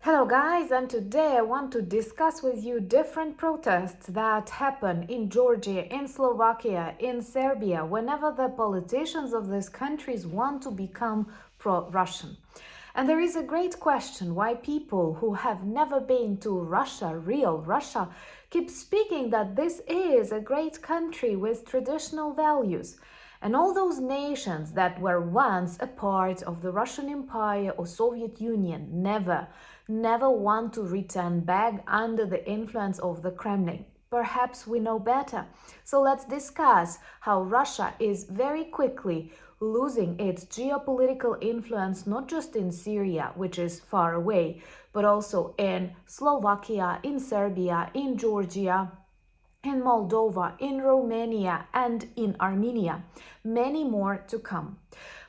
Hello guys, and today I want to discuss with you different protests that happen in Georgia, in Slovakia, in Serbia, whenever the politicians of these countries want to become pro-Russian. And there is a great question why people who have never been to Russia, real Russia, keep speaking that this is a great country with traditional values. And all those nations that were once a part of the Russian Empire or Soviet Union never want to return back under the influence of the Kremlin. Perhaps we know better. So let's discuss how Russia is very quickly losing its geopolitical influence, not just in Syria, which is far away, but also in Slovakia, in Serbia, in Georgia, in Moldova, in Romania, and in Armenia. Many more to come.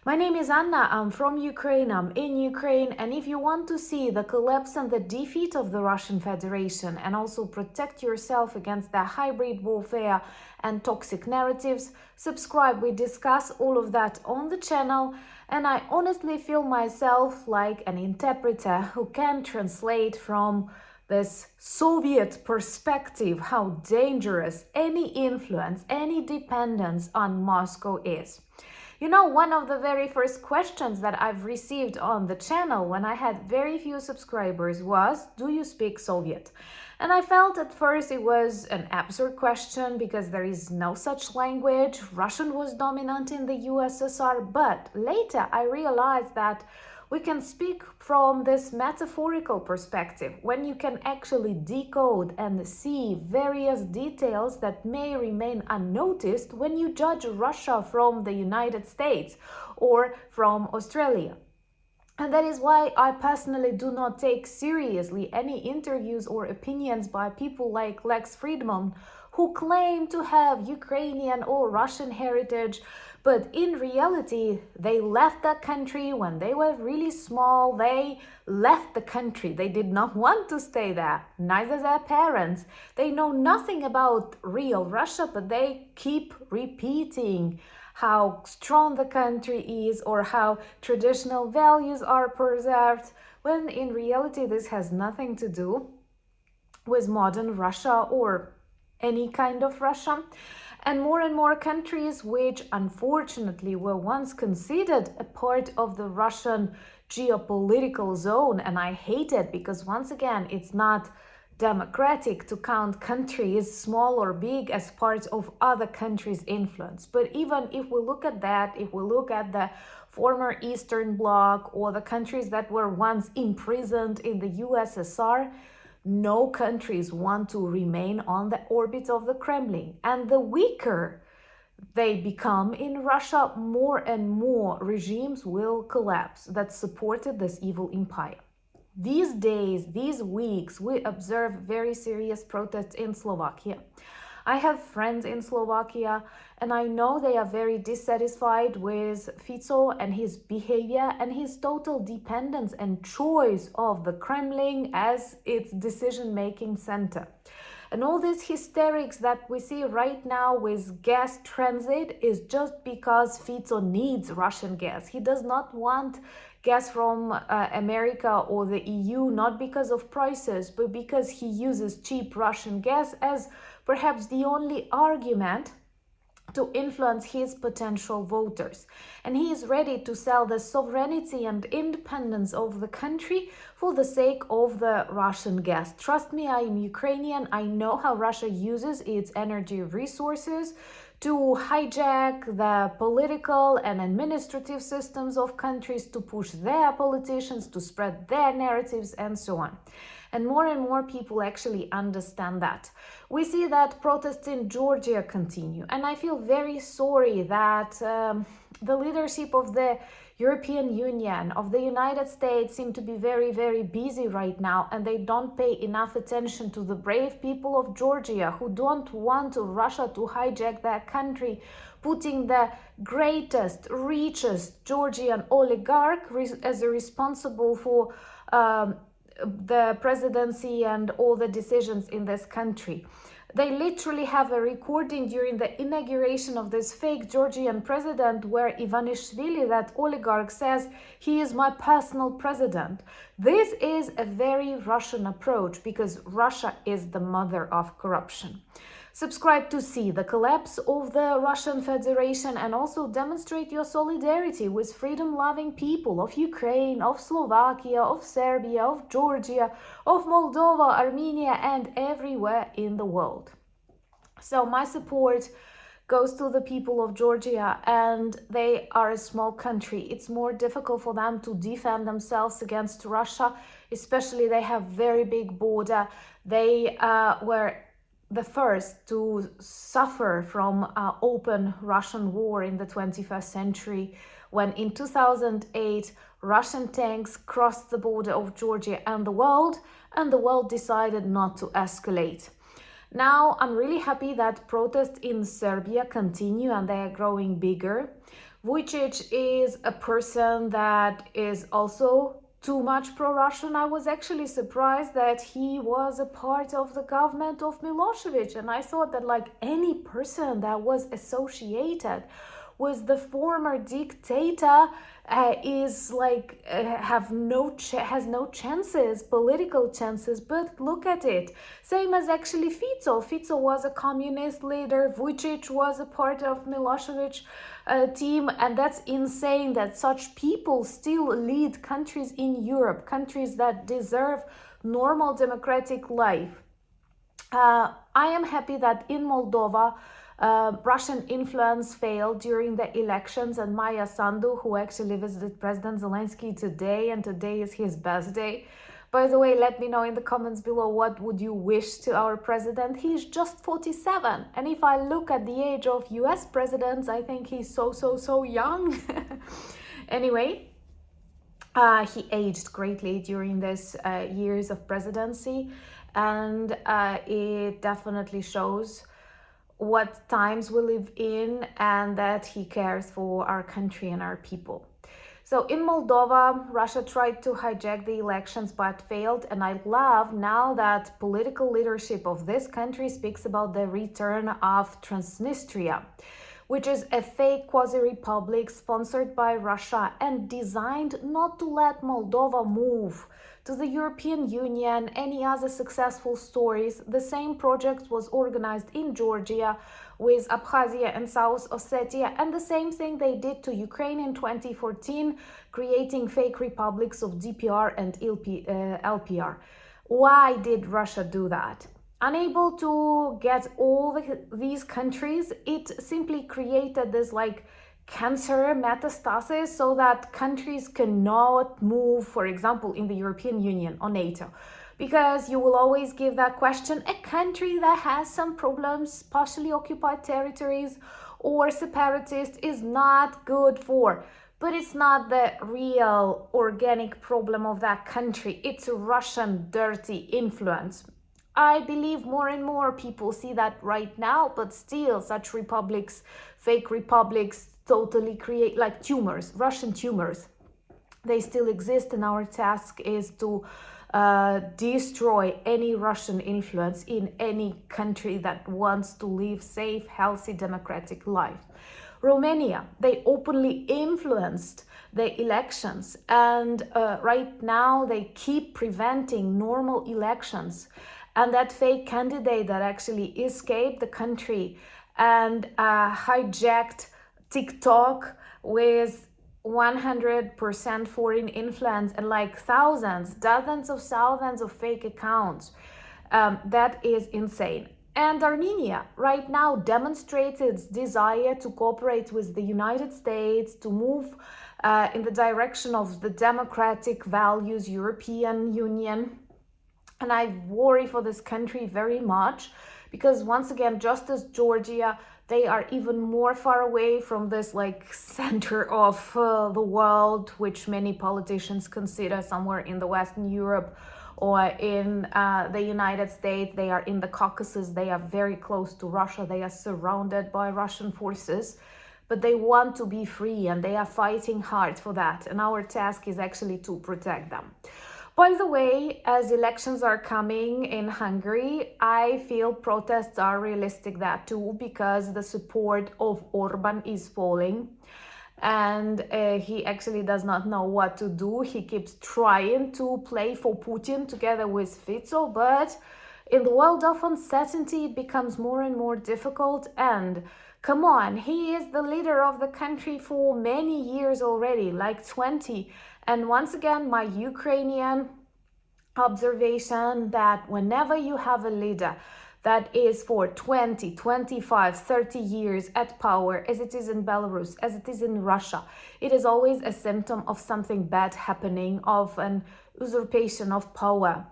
My name is Anna, I'm from Ukraine, I'm in Ukraine, and if you want to see the collapse and the defeat of the Russian Federation and also protect yourself against the hybrid warfare and toxic narratives, subscribe. We discuss all of that on the channel, and I honestly feel myself like an interpreter who can translate from this Soviet perspective how dangerous any influence, any dependence on Moscow is. You know, one of the very first questions that I've received on the channel when I had very few subscribers was, do you speak Soviet? And I felt at first it was an absurd question because there is no such language. Russian was dominant in the USSR, but later I realized that we can speak from this metaphorical perspective when you can actually decode and see various details that may remain unnoticed when you judge Russia from the United States or from Australia. And that is why I personally do not take seriously any interviews or opinions by people like Lex Friedman, who claim to have Ukrainian or Russian heritage, but in reality, they left that country when they were really small. They left the country. They did not want to stay there, neither their parents. They know nothing about real Russia, but they keep repeating how strong the country is or how traditional values are preserved, when in reality this has nothing to do with modern Russia or any kind of Russia. And more countries which unfortunately were once considered a part of the Russian geopolitical zone, and I hate it because once again it's not democratic to count countries, small or big, as part of other countries' influence. But even if we look at that, if we look at the former Eastern Bloc or the countries that were once imprisoned in the USSR, no countries want to remain on the orbit of the Kremlin. And the weaker they become in Russia, more and more regimes will collapse that supported this evil empire. These days, these weeks, we observe very serious protests in Slovakia. I have friends in Slovakia, and I know they are very dissatisfied with Fico and his behavior and his total dependence and choice of the Kremlin as its decision-making center. And all these hysterics that we see right now with gas transit is just because Fico needs Russian gas. He does not want gas from America or the EU, not because of prices, but because he uses cheap Russian gas as perhaps the only argument to influence his potential voters. And he is ready to sell the sovereignty and independence of the country for the sake of the Russian gas. Trust me, I am Ukrainian. I know how Russia uses its energy resources to hijack the political and administrative systems of countries, to push their politicians, to spread their narratives, and so on. And more people actually understand that. We see that protests in Georgia continue, and I feel very sorry that the leadership of the European Union, of the United States, seem to be very busy right now, and they don't pay enough attention to the brave people of Georgia who don't want Russia to hijack their country, putting the greatest, richest Georgian oligarch as responsible for the presidency and all the decisions in this country. They literally have a recording during the inauguration of this fake Georgian president where Ivanishvili, that oligarch, says he is my personal president. This is a very Russian approach because Russia is the mother of corruption. Subscribe to see the collapse of the Russian Federation and also demonstrate your solidarity with freedom-loving people of Ukraine, of Slovakia, of Serbia, of Georgia, of Moldova, Armenia, and everywhere in the world. So my support goes to the people of Georgia, and they are a small country. It's more difficult for them to defend themselves against Russia, especially they have very big border. They were the first to suffer from open Russian war in the 21st century, when in 2008 Russian tanks crossed the border of Georgia and the world decided not to escalate. Now I'm really happy that protests in Serbia continue and they are growing bigger. Vucic is a person that is also too much pro-Russian. I was actually surprised that he was a part of the government of Milosevic, and I thought that like any person that was associated with the former dictator is like has no chances, political chances. But look at it, same as actually Fico. Fico was a communist leader. Vucic was a part of Milosevic team, and that's insane that such people still lead countries in Europe, countries that deserve normal democratic life. I am happy that in Moldova Russian influence failed during the elections, and Maya Sandu, who actually visited President Zelensky today, and today is his birthday. By the way, let me know in the comments below, what would you wish to our president? He's just 47, and if I look at the age of US presidents, I think he's so young. Anyway, he aged greatly during this years of presidency, and it definitely shows what times we live in and that he cares for our country and our people. So in Moldova, Russia tried to hijack the elections but failed, and I love now that political leadership of this country speaks about the return of Transnistria, which is a fake quasi-republic sponsored by Russia and designed not to let Moldova move to the European Union, any other successful stories. The same project was organized in Georgia with Abkhazia and South Ossetia, and the same thing they did to Ukraine in 2014, creating fake republics of DPR and LPR. Why did Russia do that? Unable to get all these countries, it simply created this like cancer metastasis so that countries cannot move, for example, in the European Union or NATO. Because you will always give that question, a country that has some problems, partially occupied territories or separatist is not good for. But it's not the real organic problem of that country. It's a Russian dirty influence. I believe more and more people see that right now, but still such republics, fake republics, totally create like tumors, Russian tumors. They still exist, and our task is to destroy any Russian influence in any country that wants to live safe, healthy, democratic life. Romania, they openly influenced the elections, and right now they keep preventing normal elections. And that fake candidate that actually escaped the country and hijacked TikTok with 100% foreign influence and like dozens of thousands of fake accounts. That is insane. And Armenia right now demonstrates its desire to cooperate with the United States, to move in the direction of the democratic values, European Union. And I worry for this country very much because, once again, just as Georgia, they are even more far away from this like center of the world, which many politicians consider somewhere in the Western Europe or in the United States. They are in the Caucasus. They are very close to Russia. They are surrounded by Russian forces, but they want to be free and they are fighting hard for that. And our task is actually to protect them. By the way, as elections are coming in Hungary, I feel protests are realistic that too, because the support of Orban is falling, and he actually does not know what to do. He keeps trying to play for Putin together with Fico, but in the world of uncertainty, it becomes more and more difficult. And come on, he is the leader of the country for many years already, like 20. And once again, my Ukrainian observation that whenever you have a leader that is for 20, 25, 30 years at power, as it is in Belarus, as it is in Russia, it is always a symptom of something bad happening, of an usurpation of power.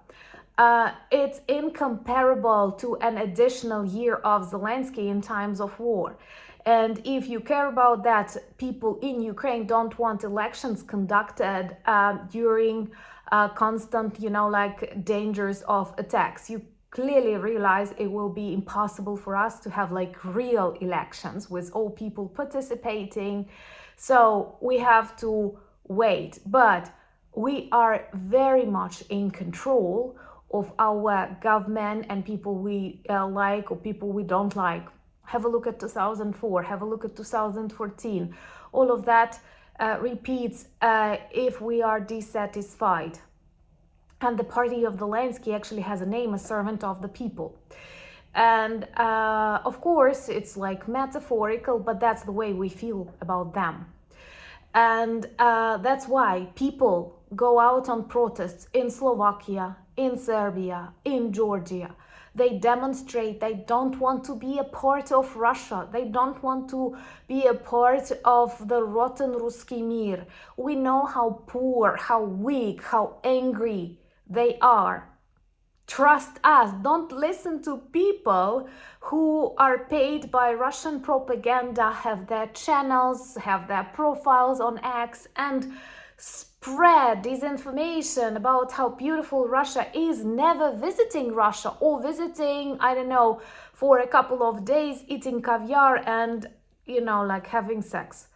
It's incomparable to an additional year of Zelensky in times of war. And if you care about that, people in Ukraine don't want elections conducted during constant, like dangers of attacks. You clearly realize it will be impossible for us to have like real elections with all people participating. So we have to wait. But we are very much in control of our government and people we like or people we don't like. Have a look at 2004, have a look at 2014. All of that repeats if we are dissatisfied. And the party of Zelensky actually has a name, a servant of the people. And of course, it's like metaphorical, but that's the way we feel about them. And that's why people go out on protests in Slovakia, in Serbia, in Georgia. They demonstrate they don't want to be a part of Russia. They don't want to be a part of the rotten Ruski Mir. We know how poor, how weak, how angry they are. Trust us. Don't listen to people who are paid by Russian propaganda, have their channels, have their profiles on X, and spread disinformation about how beautiful Russia is, never visiting Russia or visiting, I don't know, for a couple of days, eating caviar and, like having sex.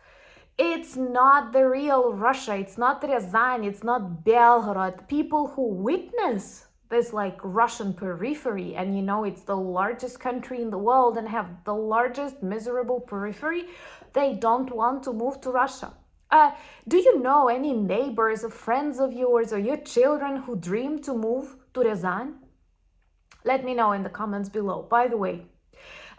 It's not the real Russia. It's not Ryazan. It's not Belgorod. People who witness this like Russian periphery, and it's the largest country in the world and have the largest miserable periphery, they don't want to move to Russia. Do you know any neighbors or friends of yours or your children who dream to move to Ryazan? Let me know in the comments below, by the way.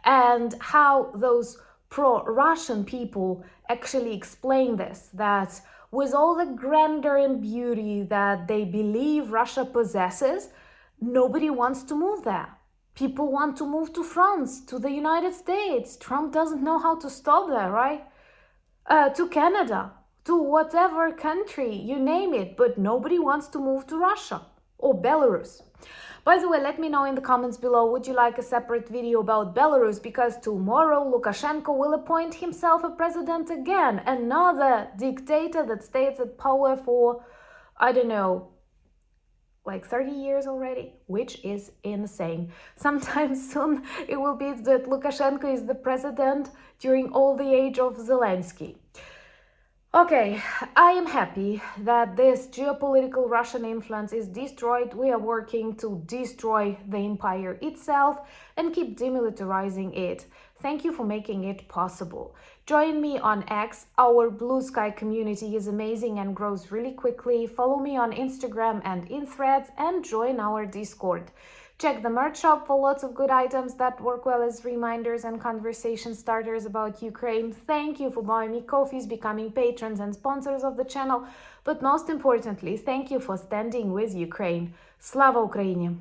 And how those pro-Russian people actually explain this, that with all the grandeur and beauty that they believe Russia possesses, nobody wants to move there. People want to move to France, to the United States. Trump doesn't know how to stop that, right? To Canada, to whatever country, you name it, but nobody wants to move to Russia or Belarus. By the way, let me know in the comments below, would you like a separate video about Belarus? Because tomorrow Lukashenko will appoint himself a president again, another dictator that stays at power for, I don't know, like 30 years already, which is insane. Sometime soon it will be that Lukashenko is the president during all the age of Zelensky. Okay, I am happy that this geopolitical Russian influence is destroyed. We are working to destroy the empire itself and keep demilitarizing it. Thank you for making it possible. Join me on X. Our Blue Sky community is amazing and grows really quickly. Follow me on Instagram and in Threads and join our Discord. Check the merch shop for lots of good items that work well as reminders and conversation starters about Ukraine. Thank you for buying me coffees, becoming patrons and sponsors of the channel. But most importantly, thank you for standing with Ukraine. Slava Ukraini!